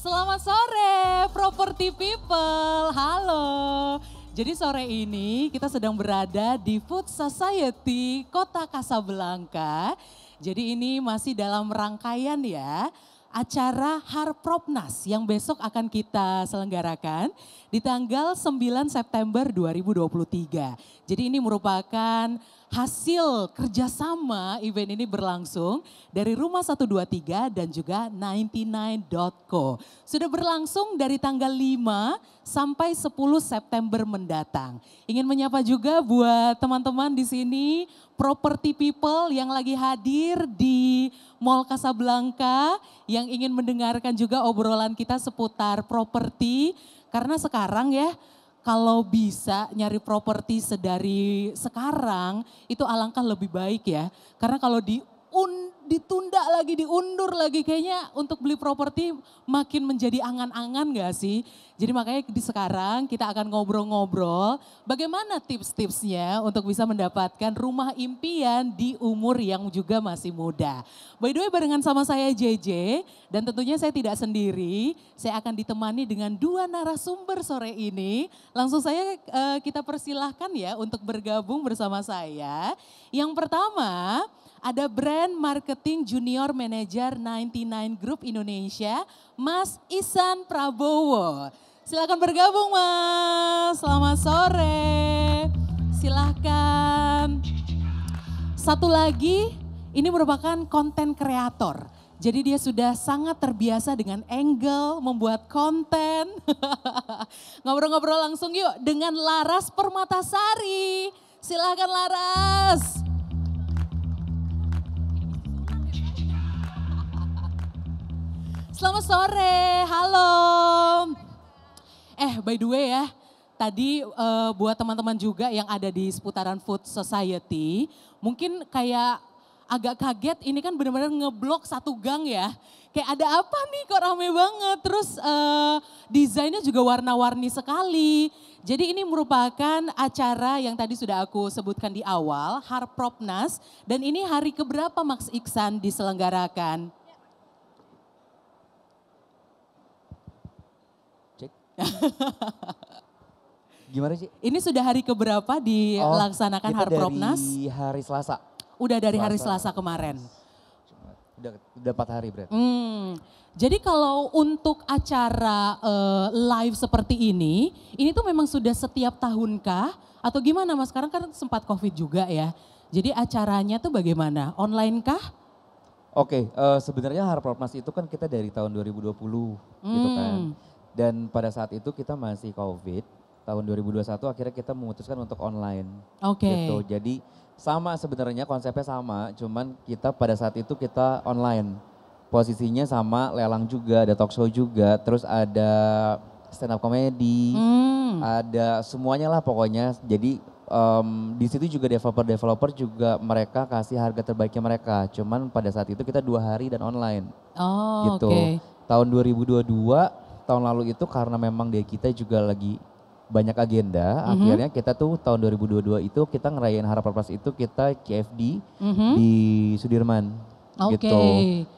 Selamat sore Property People, halo. Jadi sore ini kita sedang berada di Food Society Kota Kasablanka. Jadi ini masih dalam rangkaian ya acara Harpropnas yang besok akan kita selenggarakan di tanggal 9 September 2023. Jadi ini merupakan hasil kerjasama event ini berlangsung dari Rumah 123 dan juga 99.co. Sudah berlangsung dari tanggal 5 sampai 10 September mendatang. Ingin menyapa juga buat teman-teman di sini, property people yang lagi hadir di Mall Kasablanka, yang ingin mendengarkan juga obrolan kita seputar properti. Karena sekarang ya, kalau bisa nyari properti sedari sekarang itu alangkah lebih baik ya. Karena kalau ditunda lagi, diundur lagi kayaknya untuk beli properti makin menjadi angan-angan gak sih? Jadi makanya di sekarang kita akan ngobrol-ngobrol bagaimana tips-tipsnya untuk bisa mendapatkan rumah impian di umur yang juga masih muda. By the way barengan sama saya JJ dan tentunya saya tidak sendiri, saya akan ditemani dengan dua narasumber sore ini. Langsung saya kita persilahkan ya untuk bergabung bersama saya. Yang pertama ada Brand Marketing Junior Manager 99 Group Indonesia, Mas Ihsan Prabowo. Silakan bergabung Mas, selamat sore. Silahkan. Satu lagi, ini merupakan konten kreator. Jadi dia sudah sangat terbiasa dengan angle, membuat konten. Ngobrol-ngobrol langsung yuk dengan Laras Permatasari. Silahkan Laras. Selamat sore, halo. By the way ya, tadi buat teman-teman juga yang ada di seputaran Food Society, mungkin kayak agak kaget ini kan benar-benar ngeblok satu gang ya. Kayak ada apa nih kok rame banget, terus desainnya juga warna-warni sekali. Jadi ini merupakan acara yang tadi sudah aku sebutkan di awal, Harpropnas, dan ini hari keberapa Mas Ihsan diselenggarakan? Gimana sih? Ini sudah hari keberapa dilaksanakan Harpropnas? Dari hari Selasa. Udah dari hari Selasa kemarin. Udah 4 hari berarti. Jadi kalau untuk acara live seperti ini tuh memang sudah setiap tahunkah? Atau gimana Mas? Sekarang kan sempat COVID juga ya. Jadi acaranya tuh bagaimana? Online kah? Oke, sebenarnya Harpropnas itu kan kita dari tahun 2020 gitu kan. Dan pada saat itu kita masih COVID, tahun 2021 akhirnya kita memutuskan untuk online. Oke. Gitu. Jadi sama sebenarnya konsepnya sama, cuman kita pada saat itu kita online. Posisinya sama, lelang juga, ada talk show juga, terus ada stand up comedy, ada semuanya lah pokoknya. Jadi di situ juga developer juga mereka kasih harga terbaiknya mereka. Cuman pada saat itu kita 2 hari dan online. Oh, gitu. Okay. Tahun 2022, tahun lalu itu karena memang dari kita juga lagi banyak agenda, akhirnya kita tuh tahun 2022 itu kita ngerayain Harpropnas itu kita CFD di Sudirman. Oke. Gitu.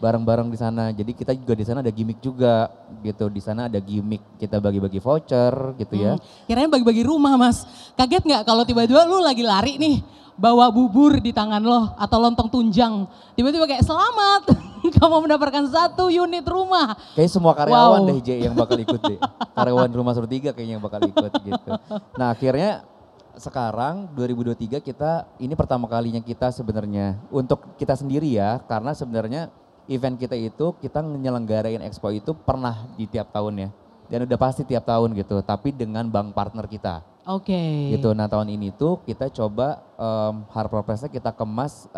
Bareng-bareng di sana. Jadi kita juga di sana ada gimmick juga gitu. Di sana ada gimmick kita bagi-bagi voucher gitu ya. Kirain bagi-bagi rumah Mas. Kaget nggak kalau tiba-tiba lu lagi lari nih bawa bubur di tangan lo atau lontong tunjang. Tiba-tiba kayak selamat kamu mendapatkan 1 unit rumah. Kayak semua karyawan deh J yang bakal ikut deh. Karyawan Rumah 123 kayaknya yang bakal ikut gitu. Nah akhirnya sekarang 2023 kita ini pertama kalinya kita sebenarnya untuk kita sendiri ya. Karena sebenarnya event kita itu kita nyelenggarain expo itu pernah di tiap tahun ya. Dan udah pasti tiap tahun gitu. Tapi dengan bank partner kita. Oke. Gitu. Nah tahun ini tuh kita coba Harpropnasnya kita kemas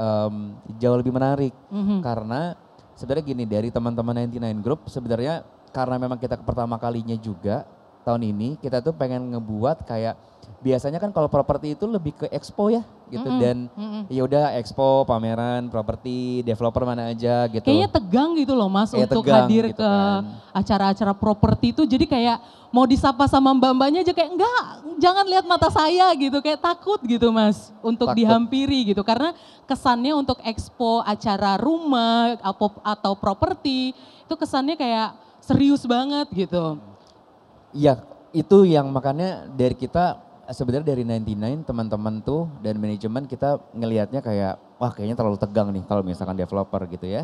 jauh lebih menarik. Karena sebenarnya gini dari teman-teman 99 Group sebenarnya karena memang kita pertama kalinya juga tahun ini kita tuh pengen ngebuat kayak biasanya kan kalau properti itu lebih ke expo ya gitu dan ya udah expo, pameran, properti, developer mana aja gitu. Kayaknya tegang gitu loh Mas kayak untuk tegang, hadir gitu ke acara-acara properti itu jadi kayak mau disapa sama mbak-mbaknya aja kayak enggak jangan lihat mata saya gitu kayak takut gitu Mas untuk dihampiri gitu karena kesannya untuk expo acara rumah atau properti itu kesannya kayak serius banget gitu. Iya, itu yang makanya dari kita sebenarnya dari 99 teman-teman tuh dan manajemen kita ngelihatnya kayak wah kayaknya terlalu tegang nih kalau misalkan developer gitu ya.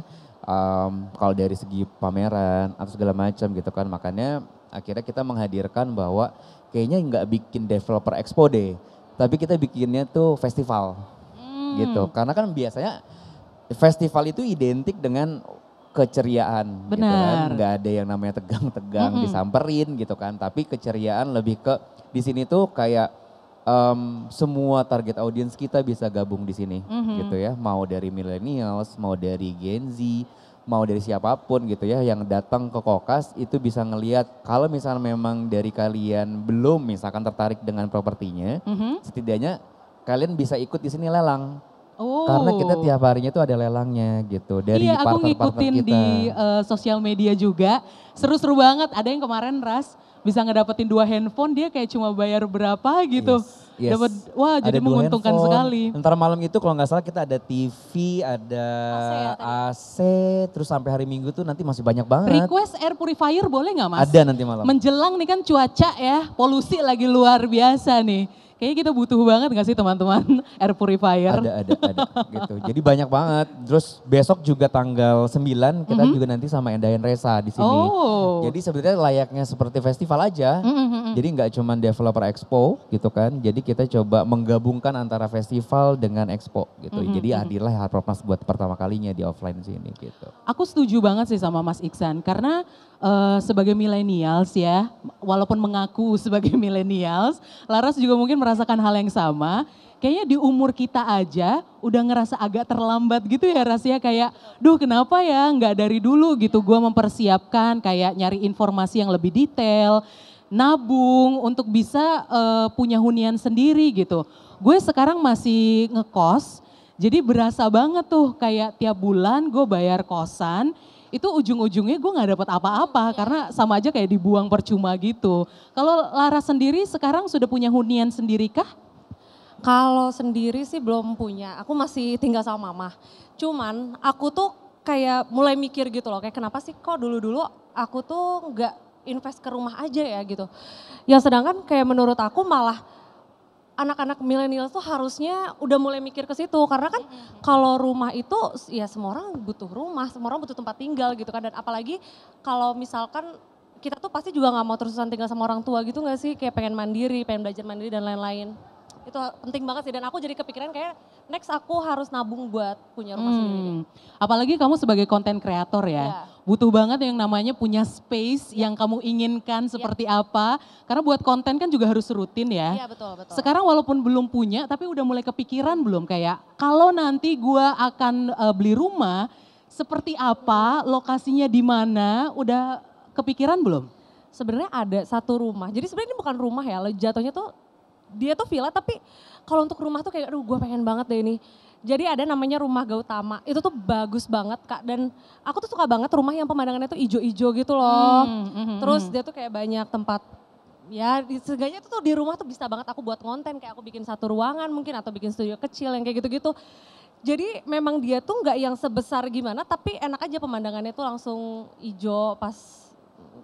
Kalau dari segi pameran atau segala macam gitu kan, makanya akhirnya kita menghadirkan bahwa kayaknya nggak bikin developer expo deh, tapi kita bikinnya tuh festival gitu. Karena kan biasanya festival itu identik dengan keceriaan gitu kan, nggak ada yang namanya tegang-tegang disamperin gitu kan, tapi keceriaan lebih ke di sini tuh kayak semua target audiens kita bisa gabung di sini gitu ya, mau dari millennials, mau dari Gen Z, mau dari siapapun gitu ya yang datang ke Kokas itu bisa ngelihat kalau misalnya memang dari kalian belum misalkan tertarik dengan propertinya, setidaknya kalian bisa ikut di sini lelang. Karena kita tiap harinya tuh ada lelangnya gitu dari iya, aku partner-partner ngikutin kita. di sosial media juga, seru-seru banget. Ada yang kemarin Ras bisa ngedapetin 2 handphone, dia kayak cuma bayar berapa gitu. Yes. Dapat wah Ada jadi 2 menguntungkan handphone. sekali. Ntar malam itu kalau nggak salah kita ada TV, ada AC, terus sampai hari Minggu tuh nanti masih banyak banget. Request air purifier boleh nggak Mas? Ada nanti malam. Menjelang nih kan cuaca ya, polusi lagi luar biasa nih. Kayaknya kita butuh banget gak sih teman-teman air purifier? Ada gitu. Jadi banyak banget. Terus besok juga tanggal 9 kita juga nanti sama Endayan Resa di sini. Jadi sebenarnya layaknya seperti festival aja. Jadi nggak cuma developer expo gitu kan. Jadi kita coba menggabungkan antara festival dengan expo gitu. Jadi hadirlah Harpronas buat pertama kalinya di offline sini gitu. Aku setuju banget sih sama Mas Iksan karena sebagai millennials ya, walaupun mengaku sebagai millennials, Laras juga mungkin merasakan hal yang sama. Kayaknya di umur kita aja udah ngerasa agak terlambat gitu ya rasanya kayak, duh kenapa ya nggak dari dulu gitu gue mempersiapkan kayak nyari informasi yang lebih detail, nabung untuk bisa punya hunian sendiri gitu. Gue sekarang masih ngekos, jadi berasa banget tuh kayak tiap bulan gue bayar kosan, itu ujung-ujungnya gue gak dapat apa-apa karena sama aja kayak dibuang percuma gitu. Kalau Lara sendiri sekarang sudah punya hunian sendiri kah? Kalau sendiri sih belum punya, aku masih tinggal sama mama. Cuman aku tuh kayak mulai mikir gitu loh, kayak kenapa sih kok dulu-dulu aku tuh nggak invest ke rumah aja ya gitu. Ya sedangkan kayak menurut aku malah anak-anak milenial tuh harusnya udah mulai mikir ke situ karena kan kalau rumah itu ya semua orang butuh rumah, semua orang butuh tempat tinggal gitu kan, dan apalagi kalau misalkan kita tuh pasti juga nggak mau terusan tinggal sama orang tua gitu nggak sih, kayak pengen mandiri, pengen belajar mandiri dan lain-lain. Itu penting banget sih dan aku jadi kepikiran kayak next aku harus nabung buat punya rumah sendiri. Apalagi kamu sebagai konten kreator ya, butuh banget yang namanya punya space yang kamu inginkan seperti apa. Karena buat konten kan juga harus rutin ya. Iya betul. Sekarang walaupun belum punya tapi udah mulai kepikiran belum kayak kalau nanti gua akan beli rumah seperti apa, lokasinya di mana, udah kepikiran belum? Sebenarnya ada satu rumah, jadi sebenarnya ini bukan rumah ya, jatuhnya tuh dia tuh villa tapi kalau untuk rumah tuh kayak aduh gue pengen banget deh ini. Jadi ada namanya Rumah Gautama, itu tuh bagus banget Kak dan aku tuh suka banget rumah yang pemandangannya tuh ijo-ijo gitu loh. Terus dia tuh kayak banyak tempat, ya segalanya tuh di rumah tuh bisa banget aku buat konten, kayak aku bikin satu ruangan mungkin atau bikin studio kecil yang kayak gitu-gitu. Jadi memang dia tuh nggak yang sebesar gimana tapi enak aja pemandangannya tuh langsung ijo pas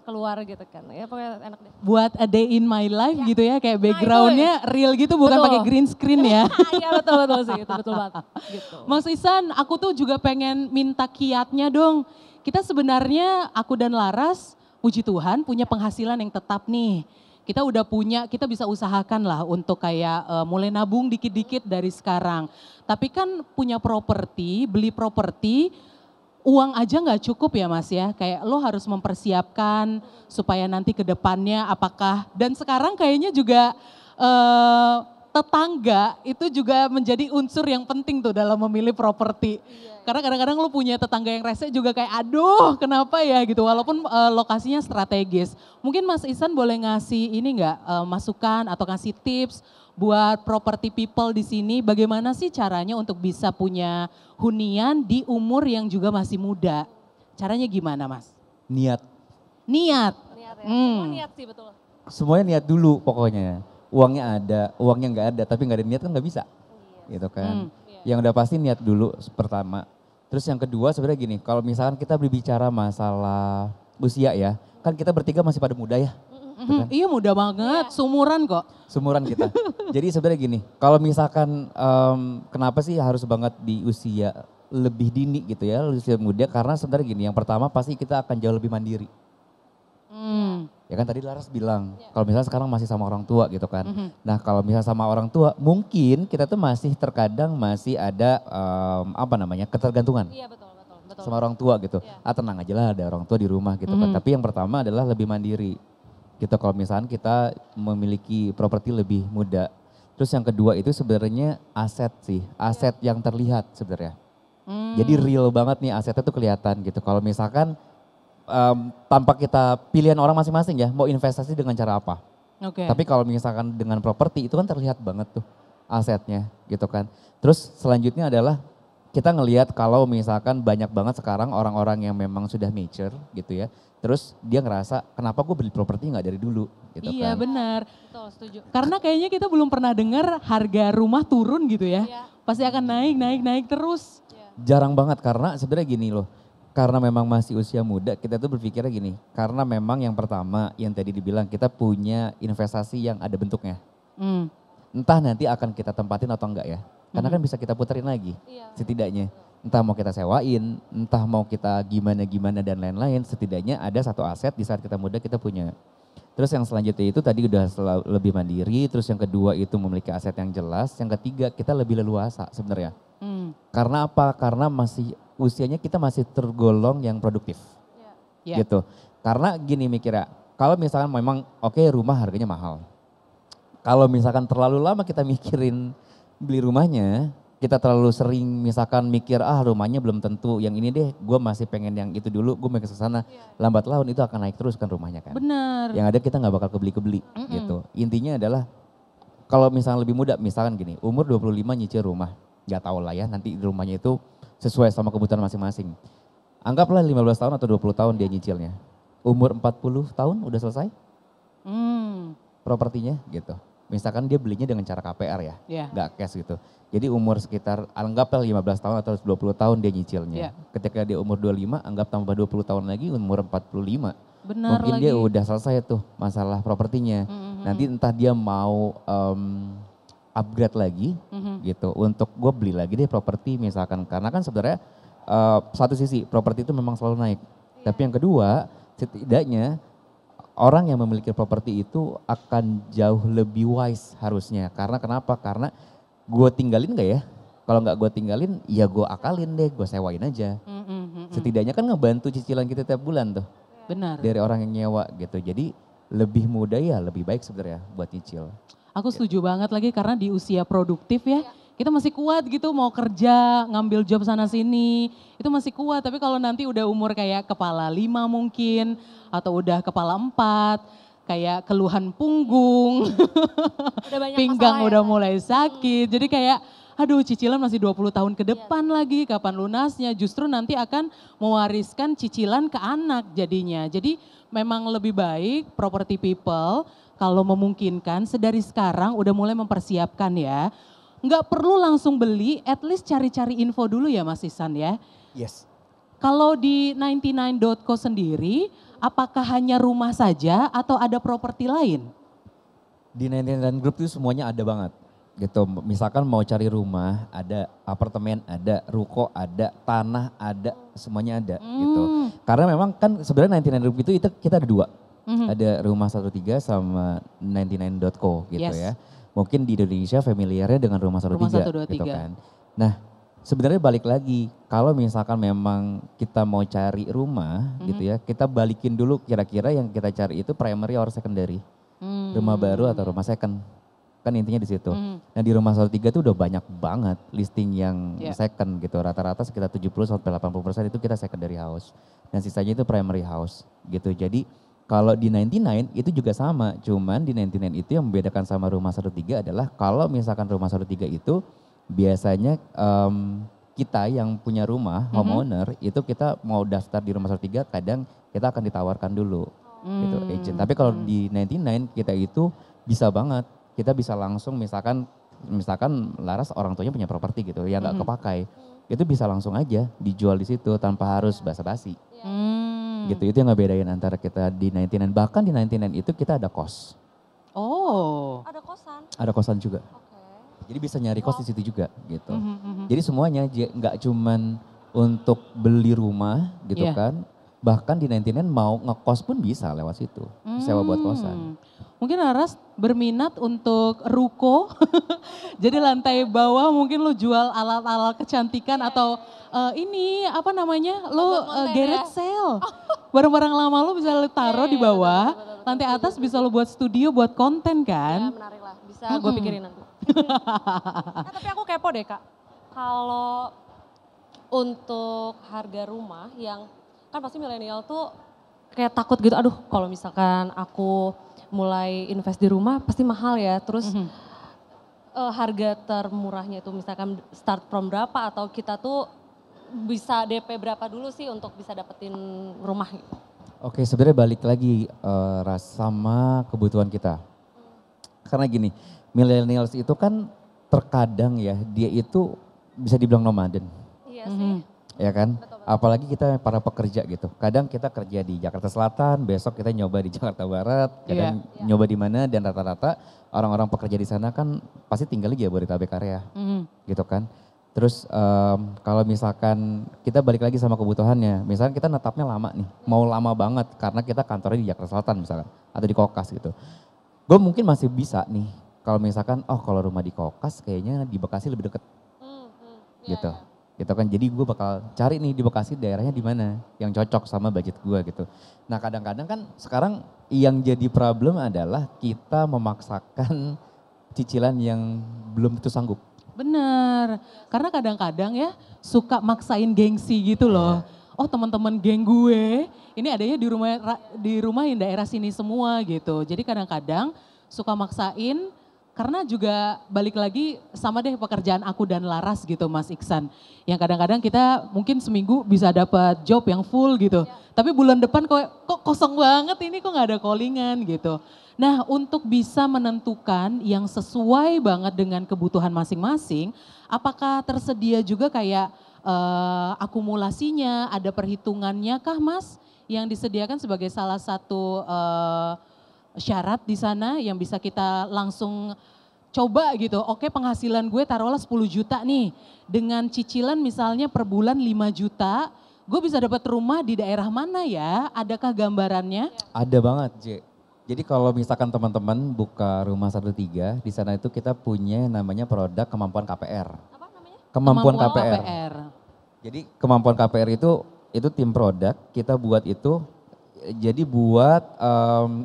keluar gitu kan, ya pokoknya enak deh. Buat a day in my life gitu ya, kayak backgroundnya real gitu bukan pakai green screen ya. Iya betul sih, itu betul banget. Gitu. Mas Ihsan, aku tuh juga pengen minta kiatnya dong. Kita sebenarnya, aku dan Laras, puji Tuhan punya penghasilan yang tetap nih. Kita udah punya, kita bisa usahakan lah untuk kayak mulai nabung dikit-dikit dari sekarang. Tapi kan punya properti, beli properti, uang aja nggak cukup ya Mas ya, kayak lo harus mempersiapkan supaya nanti ke depannya apakah, dan sekarang kayaknya juga tetangga itu juga menjadi unsur yang penting tuh dalam memilih properti. Karena kadang-kadang lo punya tetangga yang rese juga kayak aduh kenapa ya gitu, walaupun lokasinya strategis. Mungkin Mas Ihsan boleh ngasih ini nggak masukan atau ngasih tips buat property people di sini, bagaimana sih caranya untuk bisa punya hunian di umur yang juga masih muda? Caranya gimana Mas? Niat. Niat ya, semua niat sih betul. Semuanya niat dulu pokoknya. Uangnya ada, uangnya nggak ada, tapi nggak ada niat kan nggak bisa. Gitu kan. Yang udah pasti niat dulu pertama. Terus yang kedua sebenarnya gini, kalau misalkan kita berbicara masalah usia ya, kan kita bertiga masih pada muda ya. Iya muda banget, seumuran kok. Seumuran kita. Jadi sebenarnya gini, kalau misalkan kenapa sih harus banget di usia lebih dini gitu ya, usia muda, karena sebenarnya gini, yang pertama pasti kita akan jauh lebih mandiri. Ya kan tadi Laras bilang, kalau misalnya sekarang masih sama orang tua gitu kan. Nah kalau misalnya sama orang tua, mungkin kita tuh masih terkadang masih ada ketergantungan. Iya betul. Sama orang tua gitu. Tenang aja lah ada orang tua di rumah gitu kan. Tapi yang pertama adalah lebih mandiri. Gitu kalau misalnya kita memiliki properti lebih muda. Terus yang kedua itu sebenarnya aset sih, aset yang terlihat sebenarnya. Jadi real banget nih asetnya tuh kelihatan gitu. Kalau misalkan tanpa kita pilihan orang masing-masing ya, mau investasi dengan cara apa. Tapi kalau misalkan dengan properti itu kan terlihat banget tuh asetnya gitu kan. Terus selanjutnya adalah kita ngelihat kalau misalkan banyak banget sekarang orang-orang yang memang sudah mature gitu ya. Terus dia ngerasa kenapa gue beli properti nggak dari dulu gitu Iya kan. benar. Betul, setuju. Karena kayaknya kita belum pernah dengar harga rumah turun gitu ya. Pasti akan naik terus. Jarang banget karena sebenarnya gini loh. Karena memang masih usia muda kita tuh berpikirnya gini. Karena memang yang pertama yang tadi dibilang kita punya investasi yang ada bentuknya. Entah nanti akan kita tempatin atau enggak ya. Karena kan bisa kita puterin lagi setidaknya. Entah mau kita sewain, entah mau kita gimana dan lain-lain. Setidaknya ada satu aset di saat kita muda kita punya. Terus yang selanjutnya itu tadi udah lebih mandiri. Terus yang kedua itu memiliki aset yang jelas. Yang ketiga kita lebih leluasa sebenarnya. Karena apa? Karena masih usianya kita masih tergolong yang produktif. Gitu. Karena gini mikirnya, kalau misalkan memang oke, rumah harganya mahal. Kalau misalkan terlalu lama kita mikirin beli rumahnya, kita terlalu sering misalkan mikir rumahnya belum tentu yang ini deh, gue masih pengen yang itu dulu, gue mau ke sana. Lambat laun itu akan naik terus kan rumahnya kan. Benar. Yang ada kita nggak bakal kebeli-kebeli gitu. Intinya adalah kalau misalnya lebih muda, misalkan gini, umur 25 nyicil rumah. Gak tahu lah ya nanti rumahnya itu sesuai sama kebutuhan masing-masing. Anggaplah 15 tahun atau 20 tahun dia nyicilnya. Umur 40 tahun udah selesai propertinya gitu. Misalkan dia belinya dengan cara KPR ya, nggak cash gitu. Jadi umur sekitar anggaplah 15 tahun atau 20 tahun dia nyicilnya. Ketika dia umur 25, anggap tambah 20 tahun lagi umur 45. Benar mungkin lagi. dia udah selesai tuh masalah propertinya. Nanti entah dia mau upgrade lagi gitu. Untuk gue beli lagi deh properti misalkan. Karena kan sebenarnya satu sisi properti itu memang selalu naik. Tapi yang kedua setidaknya orang yang memiliki properti itu akan jauh lebih wise harusnya. Karena kenapa? Karena gue tinggalin gak ya? Kalau nggak gue tinggalin, ya gue akalin deh, gue sewain aja. Setidaknya kan ngebantu cicilan kita tiap bulan tuh. Benar. Dari orang yang nyewa gitu. Jadi lebih mudah ya lebih baik sebenarnya buat nyicil. Aku setuju banget lagi karena di usia produktif ya. Kita masih kuat gitu mau kerja, ngambil job sana sini, itu masih kuat. Tapi kalau nanti udah umur kayak kepala 5 mungkin, atau udah kepala 4, kayak keluhan punggung, pinggang udah mulai sakit. Jadi kayak aduh cicilan masih 20 tahun ke depan lagi, kapan lunasnya. Justru nanti akan mewariskan cicilan ke anak jadinya. Jadi memang lebih baik property people kalau memungkinkan sedari sekarang udah mulai mempersiapkan ya. Nggak perlu langsung beli, at least cari-cari info dulu ya Mas Ihsan ya. Yes. Kalau di 99.co sendiri, apakah hanya rumah saja atau ada properti lain? Di 99 Group itu semuanya ada banget. Gitu. Misalkan mau cari rumah, ada apartemen, ada ruko, ada tanah, ada semuanya ada gitu. Karena memang kan sebenarnya 99 Group itu kita ada dua. Ada Rumah 13 sama 99.co gitu ya. Mungkin di Indonesia familiarnya dengan Rumah 123 gitu kan. Nah sebenarnya balik lagi, kalau misalkan memang kita mau cari rumah gitu ya, kita balikin dulu kira-kira yang kita cari itu primary or secondary. Rumah baru atau rumah second. Kan intinya di situ. Nah di Rumah 103 itu udah banyak banget listing yang second gitu. Rata-rata sekitar 70-80% itu kita secondary house. Dan sisanya itu primary house gitu. Jadi kalau di 99 itu juga sama, cuman di 99 itu yang membedakan sama Rumah 103 adalah kalau misalkan Rumah 103 itu biasanya kita yang punya rumah, homeowner, itu kita mau daftar di Rumah 103 kadang kita akan ditawarkan dulu gitu agent. Tapi kalau di 99 kita itu bisa banget, kita bisa langsung misalkan Laras orang tuanya punya properti gitu yang gak kepakai, itu bisa langsung aja dijual di situ tanpa harus basa-basi. Gitu. Itu yang ngebedain antara kita di 99. Bahkan di 99 itu kita ada kos. Oh. Ada kosan. Ada kosan juga. Oke. Jadi bisa nyari kos di situ juga gitu. Jadi semuanya nggak cuman untuk beli rumah gitu Iya. kan. Bahkan di 99 mau ngekos pun bisa lewat situ. Sewa buat kosan. Mungkin Laras berminat untuk ruko. Jadi lantai bawah mungkin lu jual alat-alat kecantikan atau ini apa namanya? Lu Monten garage ya? sale. Barang-barang lama lu bisa lu taruh di bawah. betul, Lantai atas bisa lu buat studio, buat konten kan. Ya menarik lah, bisa gue pikirin nanti. Tapi aku kepo deh Kak, kalau untuk harga rumah yang kan pasti milenial tuh kayak takut gitu, aduh kalau misalkan aku mulai invest di rumah pasti mahal ya, terus harga termurahnya itu misalkan start from berapa atau kita tuh bisa DP berapa dulu sih untuk bisa dapetin rumah gitu. Oke, sebenarnya balik lagi sama kebutuhan kita. Karena gini, millennials itu kan terkadang ya dia itu bisa dibilang nomaden. Iya sih. Ya kan? Apalagi kita para pekerja gitu. Kadang kita kerja di Jakarta Selatan, besok kita nyoba di Jakarta Barat, kadang nyoba di mana dan rata-rata orang-orang pekerja di sana kan pasti tinggal di Jabodetabek area. Gitu kan. Terus kalau misalkan kita balik lagi sama kebutuhannya, misalkan kita netapnya lama nih, mau lama banget karena kita kantornya di Jakarta Selatan misalkan, atau di Kokas gitu. Gue mungkin masih bisa nih, kalau misalkan kalau rumah di Kokas kayaknya di Bekasi lebih deket gitu. Gitu kan, jadi gue bakal cari nih di Bekasi daerahnya di mana yang cocok sama budget gue gitu. Nah kadang-kadang kan sekarang yang jadi problem adalah kita memaksakan cicilan yang belum tentu sanggup. Bener, karena kadang-kadang ya suka maksain gengsi gitu loh. Oh teman-teman geng gue, ini adanya di rumah yang daerah sini semua gitu. Jadi kadang-kadang suka maksain karena juga balik lagi sama deh pekerjaan aku dan Laras gitu Mas Iksan. Yang kadang-kadang kita mungkin seminggu bisa dapat job yang full gitu. Tapi bulan depan kok kosong banget ini kok gak ada callingan gitu. Nah untuk bisa menentukan yang sesuai banget dengan kebutuhan masing-masing, apakah tersedia juga kayak akumulasinya, ada perhitungannya kah Mas? Yang disediakan sebagai salah satu syarat di sana yang bisa kita langsung coba gitu. Oke penghasilan gue taruhlah 10 juta nih. Dengan cicilan misalnya per bulan 5 juta, gue bisa dapat rumah di daerah mana ya? Adakah gambarannya? Ada banget, J. Jadi kalau misalkan teman-teman buka rumah 13, di sana itu kita punya namanya produk kemampuan KPR. Apa namanya? Kemampuan KPR. Jadi kemampuan KPR itu tim produk, kita buat itu jadi buat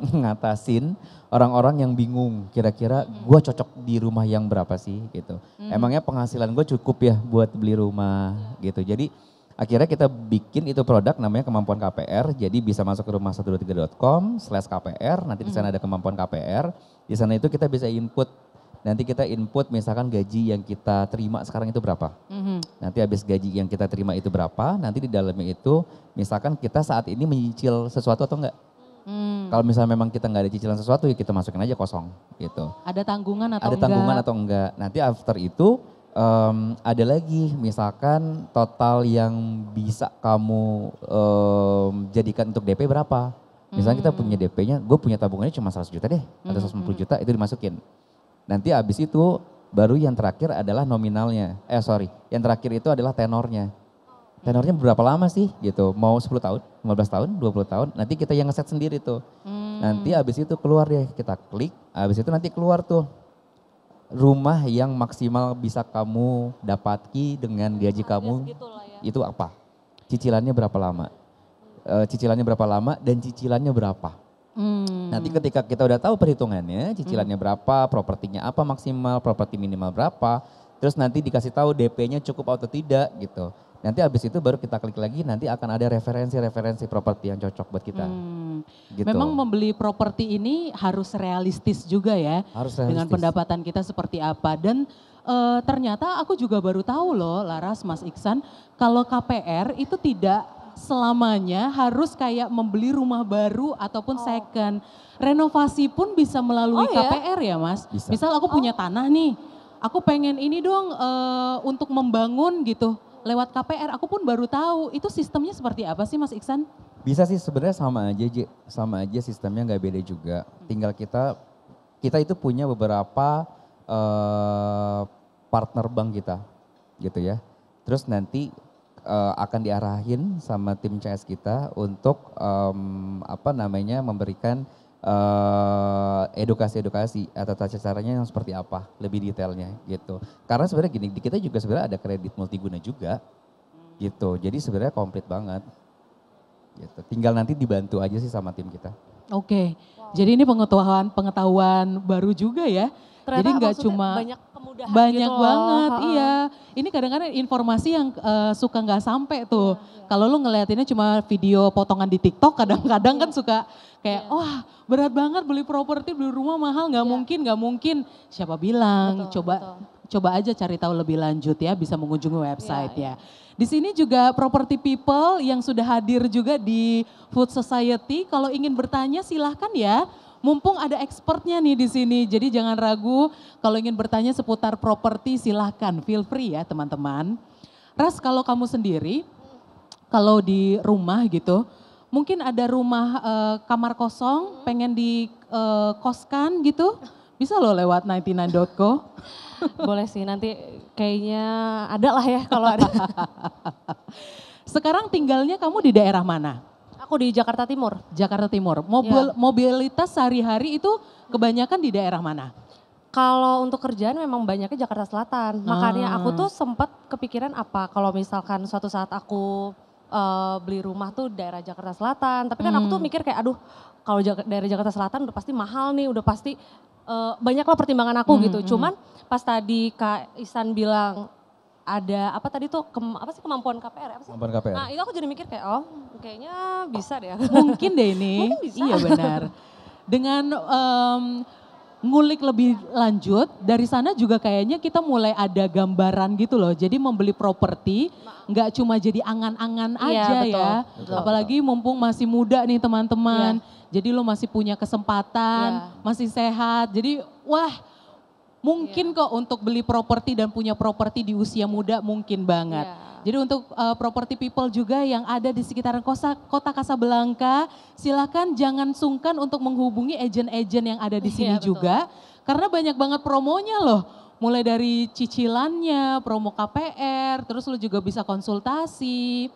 ngatasin orang-orang yang bingung kira-kira gue cocok di rumah yang berapa sih gitu. Emangnya penghasilan gue cukup ya buat beli rumah gitu. Jadi akhirnya kita bikin itu produk namanya kemampuan KPR. Jadi bisa masuk ke rumah123.com/KPR, nanti di sana ada kemampuan KPR. Di sana itu kita bisa input. Nanti kita input misalkan gaji yang kita terima sekarang itu berapa. Nanti habis gaji yang kita terima itu berapa, nanti di dalamnya itu misalkan kita saat ini menyicil sesuatu atau enggak. Kalau misalnya memang kita enggak ada cicilan sesuatu ya kita masukin aja kosong gitu. Ada tanggungan atau enggak? Ada tanggungan atau enggak. Nanti after itu ada lagi misalkan total yang bisa kamu jadikan untuk DP berapa. Misalnya kita punya DP-nya, gue punya tabungannya cuma 100 juta deh atau 150 juta itu dimasukin. Nanti habis itu baru yang terakhir adalah nominalnya. Yang terakhir itu adalah tenornya. Tenornya berapa lama sih gitu? Mau 10 tahun, 15 tahun, 20 tahun. Nanti kita yang ngeset sendiri tuh. Nanti habis itu keluar deh, kita klik. Habis itu nanti keluar tuh rumah yang maksimal bisa kamu dapati dengan gaji kamu. Itu apa? Cicilannya berapa lama? Cicilannya berapa lama dan cicilannya berapa? Nanti ketika kita udah tahu perhitungannya, cicilannya berapa, propertinya apa maksimal, properti minimal berapa, terus nanti dikasih tahu DP-nya cukup atau tidak gitu. Nanti habis itu baru kita klik lagi, nanti akan ada referensi properti yang cocok buat kita. Gitu. Memang membeli properti ini harus realistis juga ya, harus realistis. Dengan pendapatan kita seperti apa. Dan ternyata aku juga baru tahu loh Laras, Mas Iksan, kalau KPR itu tidak selamanya harus kayak membeli rumah baru ataupun second. Renovasi pun bisa melalui KPR ya Mas. Bisa. Misal aku punya tanah nih, aku pengen ini dong untuk membangun gitu lewat KPR. Aku pun baru tahu itu sistemnya seperti apa sih Mas Iksan? Bisa sih sebenarnya sama aja, sama aja sistemnya nggak beda juga. Tinggal kita itu punya beberapa partner bank kita, gitu ya. Terus nanti akan diarahin sama tim CS kita untuk memberikan edukasi-edukasi atau tata caranya yang seperti apa, lebih detailnya gitu. Karena sebenarnya gini, di kita juga sebenarnya ada kredit multiguna juga, gitu. Jadi sebenarnya komplit banget. Gitu. Tinggal nanti dibantu aja sih sama tim kita. Oke, jadi ini pengetahuan baru juga ya. Ternyata Jadi nggak maksudnya cuma banyak kemudahan banyak gitu loh. banget, Ha-ha. iya. Ini kadang-kadang informasi yang suka nggak sampai tuh. Kalau lu ngeliatinnya cuma video potongan di TikTok, kadang-kadang kan suka kayak, wah berat banget beli properti, beli rumah mahal, nggak mungkin. Siapa bilang? Betul, Coba aja cari tahu lebih lanjut ya, bisa mengunjungi website ya. Di sini juga Property People yang sudah hadir juga di Food Society. Kalau ingin bertanya silahkan ya. Mumpung ada expertnya nih di sini. Jadi jangan ragu kalau ingin bertanya seputar properti silahkan. Feel free ya teman-teman. Ras, kalau kamu sendiri, kalau di rumah gitu, mungkin ada rumah kamar kosong pengen dikoskan gitu. Bisa loh lewat 99.co. Boleh sih, nanti kayaknya ada lah ya kalau ada. Sekarang tinggalnya kamu di daerah mana? Aku di Jakarta Timur. Jakarta Timur. Ya. Mobilitas sehari-hari itu kebanyakan di daerah mana? Kalau untuk kerjaan memang banyaknya Jakarta Selatan. Makanya aku tuh sempat kepikiran apa kalau misalkan suatu saat aku beli rumah tuh daerah Jakarta Selatan. Tapi kan aku tuh mikir kayak aduh kalau daerah Jakarta Selatan udah pasti mahal nih, udah pasti banyaklah pertimbangan aku gitu. Cuman pas tadi Kak Ihsan bilang ada apa tadi tuh apa sih kemampuan KPR apa sih? Kemampuan KPR. Nah itu aku jadi mikir kayak kayaknya bisa deh. Mungkin deh ini. Mungkin bisa. Iya benar. Dengan ngulik lebih lanjut, dari sana juga kayaknya kita mulai ada gambaran gitu loh. Jadi membeli properti nggak cuma jadi angan-angan Iya, aja betul, ya. betul. Apalagi mumpung masih muda nih teman-teman. Jadi lo masih punya kesempatan, masih sehat. Jadi wah mungkin kok untuk beli properti dan punya properti di usia muda mungkin banget. Jadi untuk property people juga yang ada di sekitaran kota Kasablanka, silakan jangan sungkan untuk menghubungi agen-agen yang ada di sini juga. Karena banyak banget promonya loh. Mulai dari cicilannya, promo KPR, terus lo juga bisa konsultasi.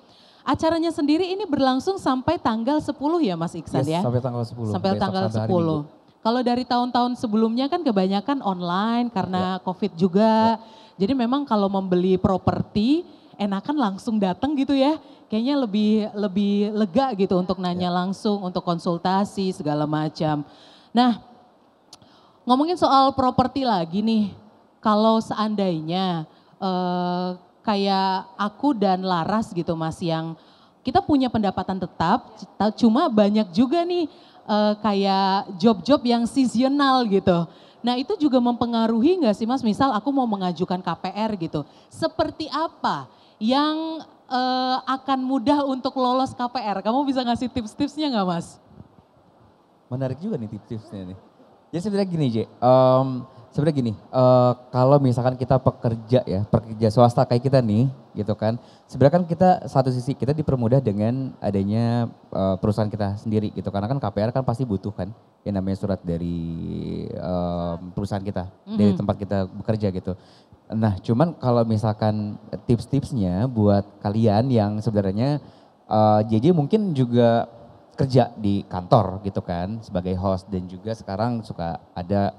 Acaranya sendiri ini berlangsung sampai tanggal 10 ya Mas Iksan ya? Sampai tanggal 10. Sampai besok, tanggal sampai hari 10. Minggu. Kalau dari tahun-tahun sebelumnya kan kebanyakan online karena COVID juga. Jadi memang kalau membeli properti enakan langsung datang gitu ya. Kayaknya lebih lega gitu untuk nanya langsung, untuk konsultasi segala macam. Nah, ngomongin soal properti lagi nih. Kalau seandainya kayak aku dan Laras gitu Mas yang kita punya pendapatan tetap, cuma banyak juga nih kayak job-job yang seasonal gitu. Nah itu juga mempengaruhi nggak sih Mas, misal aku mau mengajukan KPR gitu. Seperti apa yang akan mudah untuk lolos KPR? Kamu bisa ngasih tips-tipsnya nggak Mas? Menarik juga nih tips-tipsnya nih. Jadi sebenarnya gini kalau misalkan kita pekerja swasta kayak kita nih gitu kan. Sebenarnya kan kita satu sisi kita dipermudah dengan adanya perusahaan kita sendiri gitu. Karena kan KPR kan pasti butuh kan yang namanya surat dari perusahaan kita, dari tempat kita bekerja gitu. Nah cuman kalau misalkan tips-tipsnya buat kalian yang sebenarnya JJ mungkin juga kerja di kantor gitu kan sebagai host dan juga sekarang suka ada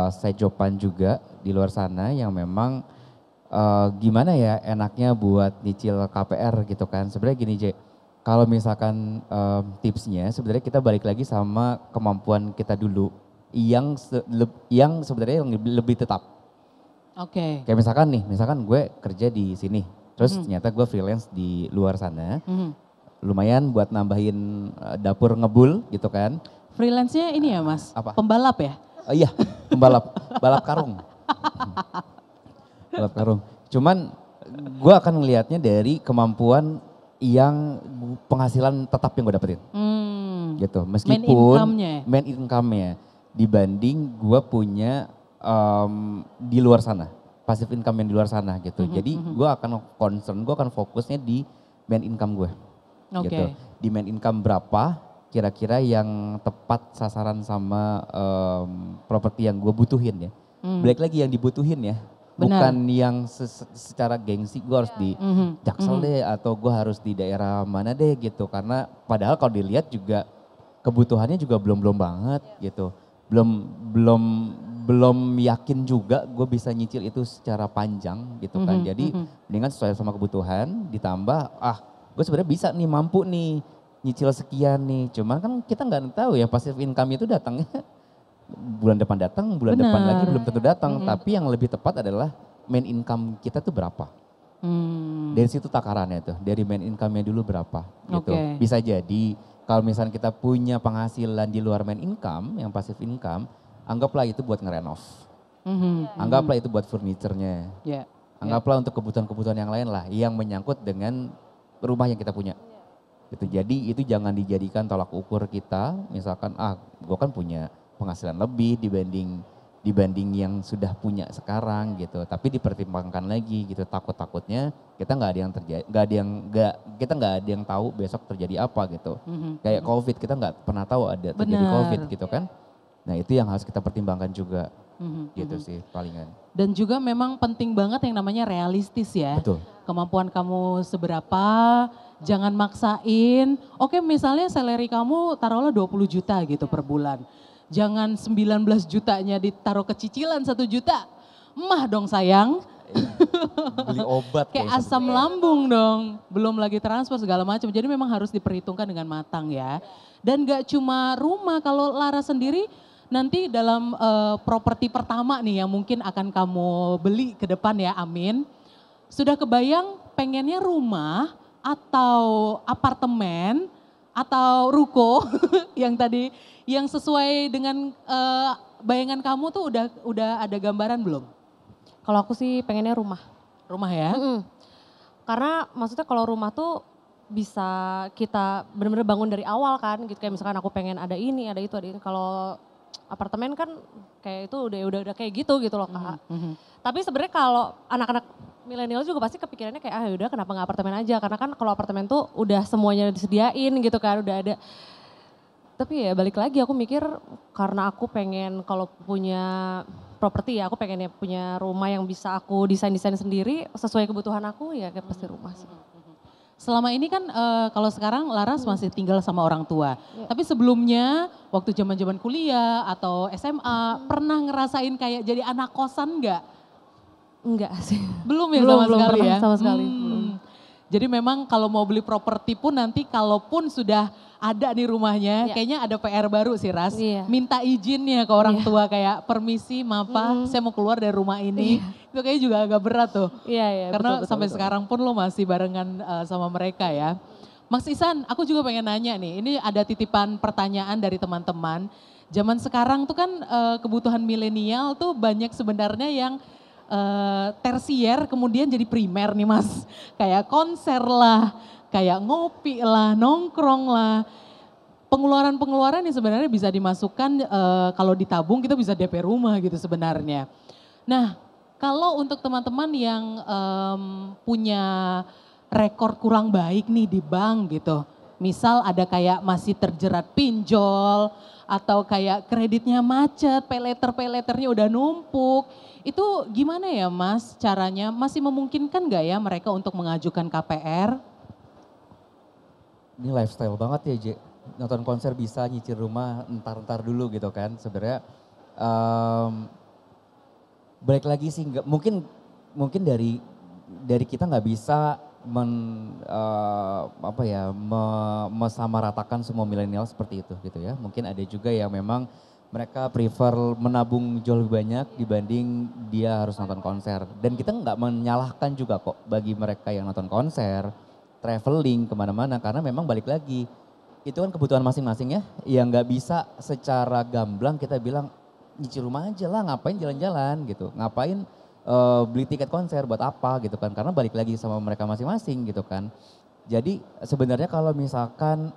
side joban juga di luar sana yang memang gimana ya enaknya buat nyicil KPR gitu kan. Sebenarnya gini J, kalau misalkan tipsnya sebenarnya kita balik lagi sama kemampuan kita dulu yang sebenarnya yang lebih tetap. Oke. Kayak misalkan gue kerja di sini, terus ternyata gue freelance di luar sana. Lumayan buat nambahin dapur ngebul gitu kan. Freelance-nya ini ya Mas, Apa? pembalap ya? Iya, balap karung. Balap karung. Cuman gue akan ngelihatnya dari kemampuan yang penghasilan tetap yang gue dapetin. Gitu. Meskipun main income-nya dibanding gue punya di luar sana. Passive income yang di luar sana gitu. Jadi gue akan fokusnya di main income gue. Oke. gitu. Demand income berapa kira-kira yang tepat sasaran sama properti yang gue butuhin ya. Balik lagi yang dibutuhin ya. Benar. Bukan yang secara gengsi gue harus di Jaksel deh atau gue harus di daerah mana deh gitu. Karena padahal kalau dilihat juga kebutuhannya juga belum banget gitu. Belum yakin juga gue bisa nyicil itu secara panjang gitu kan. Jadi dengan sesuai sama kebutuhan ditambah gue sebenarnya bisa nih mampu nih nyicil sekian nih. Cuman kan kita nggak tahu ya passive income itu datangnya bulan depan datang, bulan depan lagi belum tentu datang. Tapi yang lebih tepat adalah main income kita tuh berapa. Dari situ takarannya tuh, dari main income-nya dulu berapa gitu. Bisa jadi kalau misalnya kita punya penghasilan di luar main income, yang passive income, anggaplah itu buat ngerenov. Anggaplah itu buat furniturnya. Anggaplah untuk kebutuhan-kebutuhan yang lain lah, yang menyangkut dengan rumah yang kita punya. Gitu. Jadi itu jangan dijadikan tolak ukur kita, misalkan gue kan punya penghasilan lebih dibanding yang sudah punya sekarang gitu. Tapi dipertimbangkan lagi gitu, takutnya kita nggak ada yang tahu besok terjadi apa gitu. Kayak COVID kita nggak pernah tahu ada terjadi COVID gitu kan. Nah itu yang harus kita pertimbangkan juga gitu sih palingan. Dan juga memang penting banget yang namanya realistis ya. Betul. Kemampuan kamu seberapa, jangan maksain. Oke misalnya salary kamu taruhlah 20 juta gitu per bulan. Jangan 19 jutanya ditaruh ke cicilan 1 juta. Emah dong sayang. Beli obat kayak asam lambung dong. Belum lagi transfer segala macam. Jadi memang harus diperhitungkan dengan matang ya. Dan gak cuma rumah, kalau Lara sendiri nanti dalam properti pertama nih yang mungkin akan kamu beli ke depan ya, amin. Sudah kebayang pengennya rumah atau apartemen atau ruko yang tadi yang sesuai dengan bayangan kamu tuh udah ada gambaran belum? Kalau aku sih pengennya rumah. Rumah ya? Karena maksudnya kalau rumah tuh bisa kita benar-benar bangun dari awal kan gitu. Kayak misalkan aku pengen ada ini, ada itu, ada ini. Kalau apartemen kan kayak itu udah kayak gitu loh Kak. Tapi sebenarnya kalau anak-anak milenial juga pasti kepikirannya kayak udah kenapa nggak apartemen aja, karena kan kalau apartemen tuh udah semuanya disediain gitu kan, udah ada. Tapi ya balik lagi aku mikir karena aku pengen kalau punya properti ya, aku pengen punya rumah yang bisa aku desain sendiri sesuai kebutuhan aku ya kayak pasti rumah sih. Selama ini kan kalau sekarang Laras masih tinggal sama orang tua. Tapi sebelumnya waktu zaman-zaman kuliah atau SMA pernah ngerasain kayak jadi anak kosan nggak? Enggak sih. Belum ya sama belum sekali pernah ya? sama sekali. Belum. Jadi memang kalau mau beli properti pun nanti kalaupun sudah ada nih rumahnya, kayaknya ada PR baru sih Ras. Minta izinnya ke orang tua kayak permisi maaf saya mau keluar dari rumah ini. Itu kayaknya juga agak berat tuh. Karena betul, sampai sekarang pun lo masih barengan sama mereka ya. Mas Ihsan, aku juga pengen nanya nih, ini ada titipan pertanyaan dari teman-teman. Zaman sekarang tuh kan kebutuhan milenial tuh banyak sebenarnya yang tersier kemudian jadi primer nih Mas. Kayak konser lah, kayak ngopi lah, nongkrong lah. Pengeluaran-pengeluaran yang sebenarnya bisa dimasukkan kalau ditabung kita bisa DP rumah gitu sebenarnya. Nah kalau untuk teman-teman yang punya rekor kurang baik nih di bank gitu. Misal ada kayak masih terjerat pinjol atau kayak kreditnya macet, pay-later-pay-laternya udah numpuk. Itu gimana ya Mas caranya? Masih memungkinkan gak ya mereka untuk mengajukan KPR? Ini lifestyle banget ya J. Nonton konser bisa nyicil rumah entar dulu gitu kan. Sebenarnya balik lagi sih mungkin dari kita nggak bisa mesamaratakan semua milenial seperti itu gitu ya. Mungkin ada juga yang memang mereka prefer menabung jauh lebih banyak dibanding dia harus nonton konser. Dan kita nggak menyalahkan juga kok bagi mereka yang nonton konser, traveling kemana-mana, karena memang balik lagi itu kan kebutuhan masing-masing ya, yang nggak bisa secara gamblang kita bilang nyicil rumah aja lah, ngapain jalan-jalan gitu, ngapain beli tiket konser buat apa gitu kan, karena balik lagi sama mereka masing-masing gitu kan. Jadi sebenarnya kalau misalkan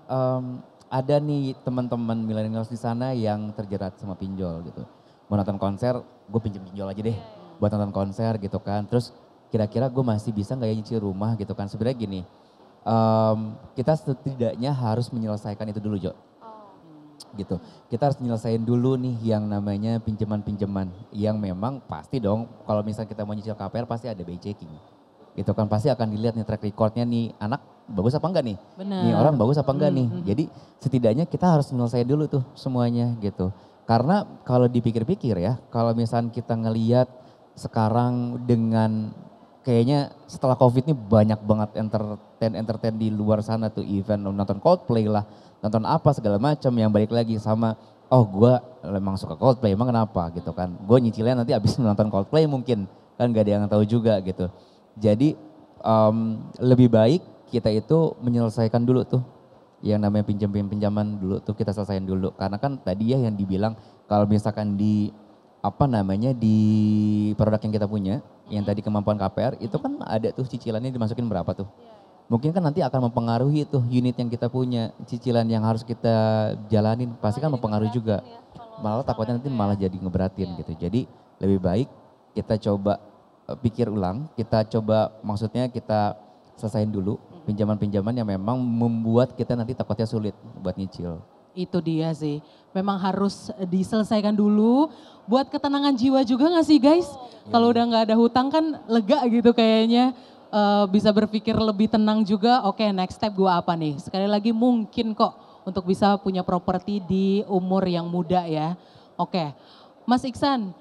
ada nih teman-teman millennials di sana yang terjerat sama pinjol gitu, mau nonton konser gue pinjam pinjol aja deh buat nonton konser gitu kan, terus kira-kira gue masih bisa nggak ya nyicil rumah gitu kan. Sebenarnya gini, kita setidaknya harus menyelesaikan itu dulu Jo. Gitu. Kita harus nyelesain dulu nih yang namanya pinjaman-pinjaman yang memang pasti dong kalau misalnya kita mau nyicil KPR pasti ada BI checking. Gitu kan pasti akan dilihat nih track recordnya nih anak bagus apa enggak nih? Benar. Nih orang bagus apa enggak nih? Jadi setidaknya kita harus nyelesain dulu tuh semuanya gitu. Karena kalau dipikir-pikir ya, kalau misalnya kita ngelihat sekarang dengan kayaknya setelah COVID ini banyak banget entertain di luar sana tuh event nonton Coldplay lah, nonton apa segala macam yang balik lagi sama oh gue memang suka Coldplay emang kenapa gitu kan. Gue nyicilnya nanti abis nonton Coldplay mungkin kan gak ada yang tahu juga gitu. Jadi lebih baik kita itu menyelesaikan dulu tuh yang namanya pinjaman dulu tuh kita selesaiin dulu. Karena kan tadi ya yang dibilang kalau misalkan di di produk yang kita punya, yang tadi kemampuan KPR, itu kan ada tuh cicilannya dimasukin berapa tuh. Mungkin kan nanti akan mempengaruhi tuh unit yang kita punya, cicilan yang harus kita jalanin, pasti kan mempengaruhi juga. Malah takutnya nanti malah jadi ngeberatin gitu. Jadi lebih baik kita coba pikir ulang, kita coba maksudnya kita selesain dulu pinjaman-pinjaman yang memang membuat kita nanti takutnya sulit buat nyicil. Itu dia sih, memang harus diselesaikan dulu buat ketenangan jiwa juga gak sih guys? Kalau udah gak ada hutang kan lega gitu kayaknya, bisa berpikir lebih tenang juga, oke next step gue apa nih? Sekali lagi mungkin kok untuk bisa punya properti di umur yang muda ya. Oke, Mas Iksan,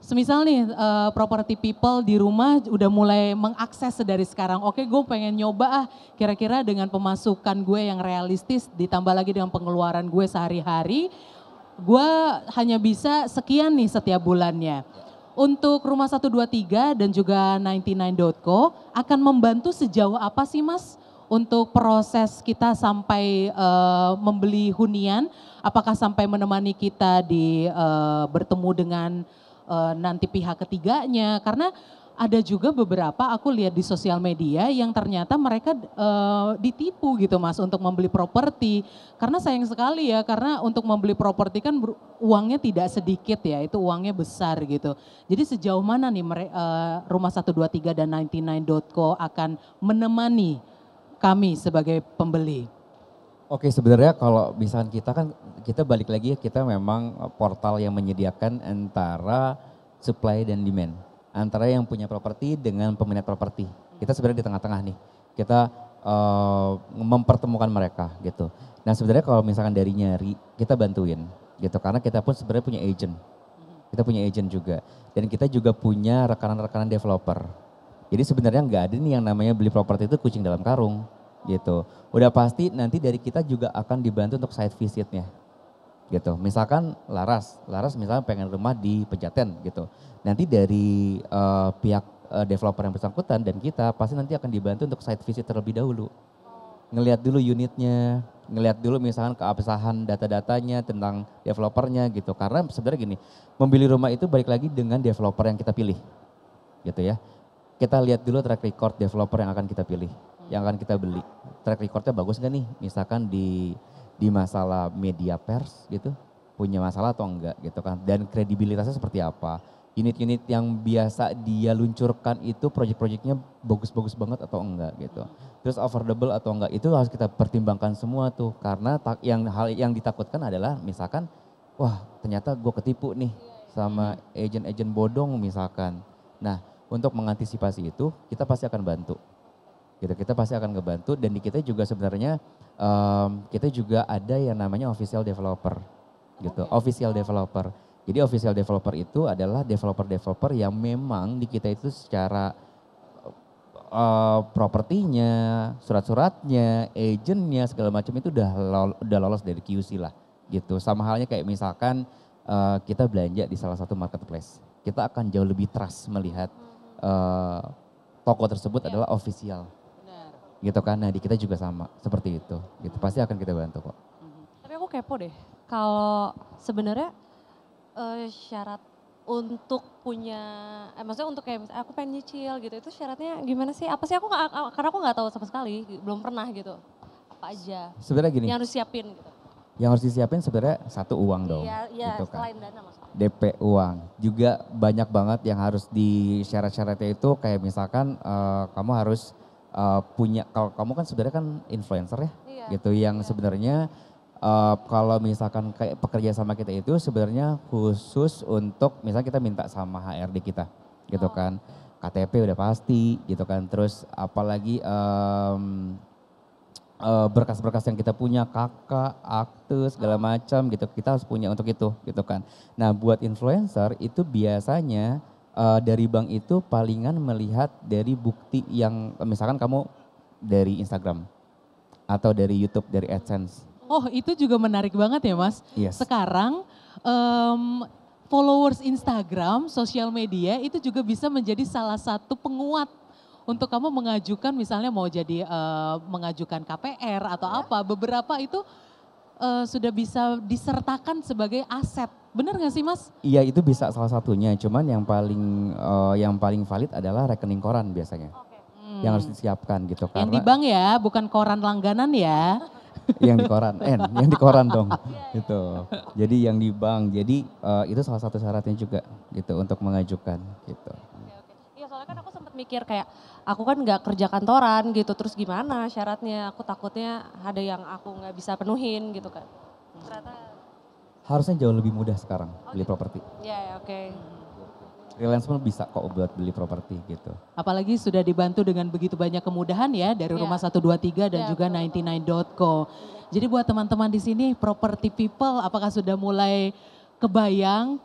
semisal nih property people di rumah udah mulai mengakses dari sekarang. Oke gue pengen nyoba kira-kira dengan pemasukan gue yang realistis ditambah lagi dengan pengeluaran gue sehari-hari. Gue hanya bisa sekian nih setiap bulannya. Untuk Rumah 123 dan juga 99.co akan membantu sejauh apa sih Mas? Untuk proses kita sampai membeli hunian, apakah sampai menemani kita di bertemu dengan nanti pihak ketiganya, karena ada juga beberapa aku lihat di sosial media yang ternyata mereka ditipu gitu Mas untuk membeli properti, karena sayang sekali ya karena untuk membeli properti kan uangnya tidak sedikit ya, itu uangnya besar gitu. Jadi sejauh mana nih Rumah 123 dan 99.co akan menemani kami sebagai pembeli? Oke, sebenarnya kalau misalkan kita balik lagi ya, kita memang portal yang menyediakan antara supply dan demand. Antara yang punya properti dengan peminat properti. Kita sebenarnya di tengah-tengah nih. Kita mempertemukan mereka gitu. Nah sebenarnya kalau misalkan dari nyari, kita bantuin gitu. Karena kita pun sebenarnya punya agent. Kita punya agent juga. Dan kita juga punya rekanan-rekanan developer. Jadi sebenarnya nggak ada nih yang namanya beli properti itu kucing dalam karung. Gitu. Udah pasti nanti dari kita juga akan dibantu untuk site visitnya. Gitu. Misalkan Laras misalnya pengen rumah di Pejaten gitu. Nanti dari pihak developer yang bersangkutan dan kita pasti nanti akan dibantu untuk site visit terlebih dahulu. Ngelihat dulu unitnya, ngelihat dulu misalkan keabsahan data-datanya tentang developernya gitu. Karena sebenarnya gini, membeli rumah itu balik lagi dengan developer yang kita pilih. Gitu ya. Kita lihat dulu track record developer yang akan kita pilih, yang akan kita beli. Track recordnya bagus gak nih? Misalkan di masalah media pers gitu, punya masalah atau enggak gitu kan. Dan kredibilitasnya seperti apa. Unit-unit yang biasa dia luncurkan itu proyek-proyeknya bagus-bagus banget atau enggak gitu. Terus affordable atau enggak, itu harus kita pertimbangkan semua tuh. Karena hal yang ditakutkan adalah misalkan, wah ternyata gue ketipu nih sama agen-agen bodong misalkan. Nah untuk mengantisipasi itu kita pasti akan bantu. Gitu, kita pasti akan ngebantu dan di kita juga sebenarnya kita juga ada yang namanya official developer gitu, official developer. Jadi official developer itu adalah developer yang memang di kita itu secara propertinya, surat-suratnya, agentnya segala macam itu udah lolos dari QC lah gitu. Sama halnya kayak misalkan kita belanja di salah satu marketplace, kita akan jauh lebih trust melihat toko tersebut adalah official. Gitu kan, nah di kita juga sama seperti itu, gitu pasti akan kita bantu kok. Tapi aku kepo deh, kalau sebenarnya syarat untuk punya, maksudnya untuk kayak misalnya aku pengen nyicil gitu, itu syaratnya gimana sih? Apa sih karena aku nggak tahu sama sekali, belum pernah gitu. Apa aja? Sebenarnya gini. Yang harus siapin gitu. Yang harus disiapin sebenarnya satu uang dong. Iya, gitu kan. selain dana maksudnya. DP uang, juga banyak banget yang harus di syarat-syaratnya itu kayak misalkan kamu harus punya, kalau kamu kan sebenarnya kan influencer ya, Iya. gitu yang sebenarnya kalau misalkan kayak pekerja sama kita itu sebenarnya khusus untuk misalnya kita minta sama HRD kita, gitu kan, KTP udah pasti, gitu kan, terus apalagi berkas-berkas yang kita punya, kakak, akte, segala macam gitu, kita harus punya untuk itu gitu kan. Nah buat influencer itu biasanya dari bank itu palingan melihat dari bukti yang misalkan kamu dari Instagram atau dari YouTube, dari AdSense. Oh itu juga menarik banget ya Mas. Yes. Sekarang followers Instagram, sosial media itu juga bisa menjadi salah satu penguat untuk kamu mengajukan misalnya mau jadi mengajukan KPR atau apa, beberapa itu sudah bisa disertakan sebagai aset. Benar gak sih Mas? Iya itu bisa salah satunya, cuman yang paling valid adalah rekening koran biasanya. Yang harus disiapkan gitu. Yang di bank ya, bukan koran langganan ya. Yang di koran, yang di koran dong, gitu. Jadi yang di bank, jadi itu salah satu syaratnya juga gitu untuk mengajukan gitu. Iya soalnya kan aku sempat mikir kayak aku kan nggak kerja kantoran gitu, terus gimana syaratnya? Aku takutnya ada yang aku nggak bisa penuhin gitu kan. Ternyata. Harusnya jauh lebih mudah sekarang beli properti. Iya oke. Freelance pun bisa kok buat beli properti gitu. Apalagi sudah dibantu dengan begitu banyak kemudahan ya dari Rumah 123 dan juga 99.co. Jadi buat teman-teman di sini property people apakah sudah mulai kebayang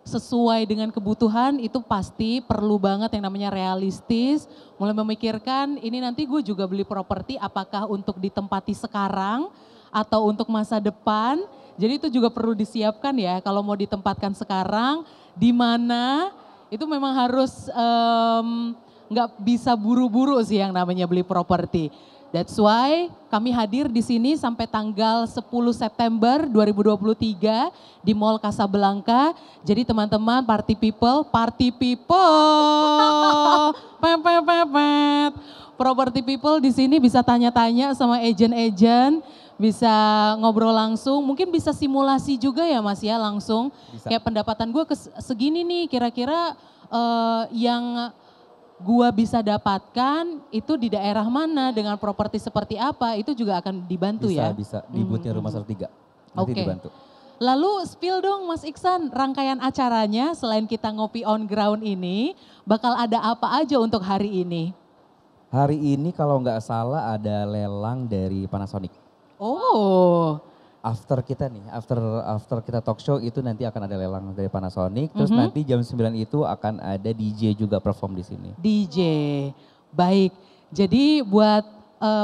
sesuai dengan kebutuhan itu pasti perlu banget yang namanya realistis. Mulai memikirkan ini nanti gue juga beli properti apakah untuk ditempati sekarang atau untuk masa depan. Jadi itu juga perlu disiapkan ya kalau mau ditempatkan sekarang di mana itu memang harus nggak bisa buru-buru sih yang namanya beli properti. That's why kami hadir di sini sampai tanggal 10 September 2023 di Mall Casablanca. Jadi teman-teman party people, property people di sini bisa tanya-tanya sama agent-agent, bisa ngobrol langsung, mungkin bisa simulasi juga ya Mas ya langsung. Bisa. Kayak pendapatan gue segini nih kira-kira yang gue bisa dapatkan itu di daerah mana dengan properti seperti apa itu juga akan dibantu ya. Bisa di boothnya Rumah 103 nanti dibantu. Lalu spill dong Mas Iksan rangkaian acaranya selain kita ngopi on ground ini bakal ada apa aja untuk hari ini? Hari ini kalau nggak salah ada lelang dari Panasonic. Oh. After kita kita talk show itu nanti akan ada lelang dari Panasonic. Terus nanti jam 9 itu akan ada DJ juga perform di sini. DJ, baik. Jadi buat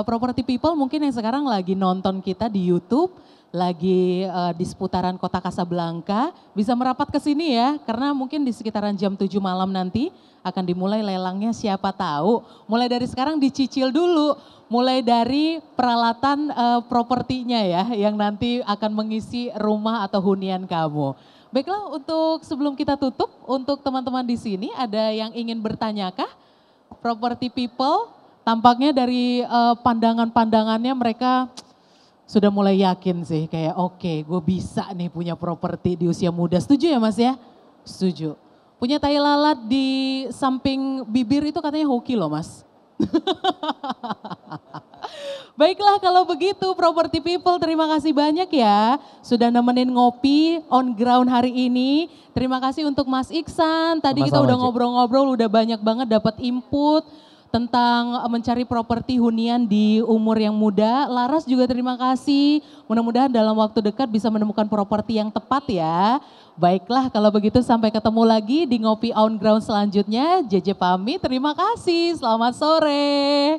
property people mungkin yang sekarang lagi nonton kita di YouTube, lagi di seputaran kota Casablanca, bisa merapat ke sini ya. Karena mungkin di sekitaran jam 7 malam nanti akan dimulai lelangnya siapa tahu. Mulai dari sekarang dicicil dulu. Mulai dari peralatan propertinya ya yang nanti akan mengisi rumah atau hunian kamu. Baiklah untuk sebelum kita tutup untuk teman-teman di sini ada yang ingin bertanyakah? Property people tampaknya dari pandangan-pandangannya mereka sudah mulai yakin sih kayak oke, gue bisa nih punya properti di usia muda. Setuju ya Mas ya? Setuju. Punya tai lalat di samping bibir itu katanya hoki loh Mas. Baiklah kalau begitu property people terima kasih banyak ya sudah nemenin ngopi on ground hari ini. Terima kasih untuk Mas Iksan. Tadi kita udah ngobrol-ngobrol udah banyak banget dapat input tentang mencari properti hunian di umur yang muda. Laras juga terima kasih. Mudah-mudahan dalam waktu dekat bisa menemukan properti yang tepat ya. Baiklah kalau begitu sampai ketemu lagi di Ngopi On Ground selanjutnya. JJ pamit, terima kasih. Selamat sore.